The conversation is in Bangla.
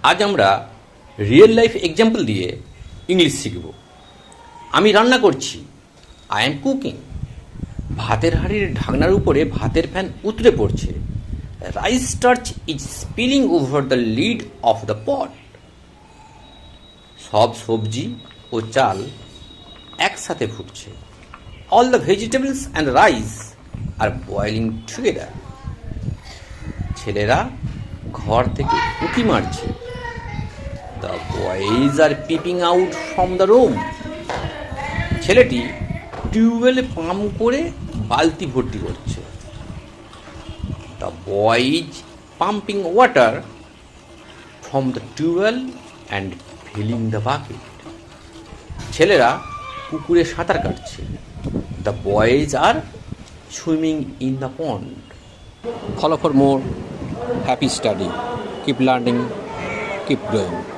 আজ আমরা রিয়েল লাইফ এক্সাম্পল দিয়ে ইংলিশ শিখব। আমি রান্না করছি, আই এম কুকিং। ভাতের হাঁড়ির ঢাকনার উপরে ভাতের ফ্যান উতরে পড়ছে। Rice starch is spilling over the lid of the pot. সব সবজি ও চাল একসাথে ফুটছে। All the vegetables and rice are boiling together. ছেলেরা ঘর থেকে উঁকি মারছে। The boys are peeping out from the room. ছেলেটি টিউবওয়েলে পাম্প করে বালতি ভর্তি করছে। The boys pumping water from the tube well and filling the bucket. ছেলেরা পুকুরে সাঁতার কাটছে। The boys are swimming in the pond. Follow for more happy study. Keep learning, keep growing.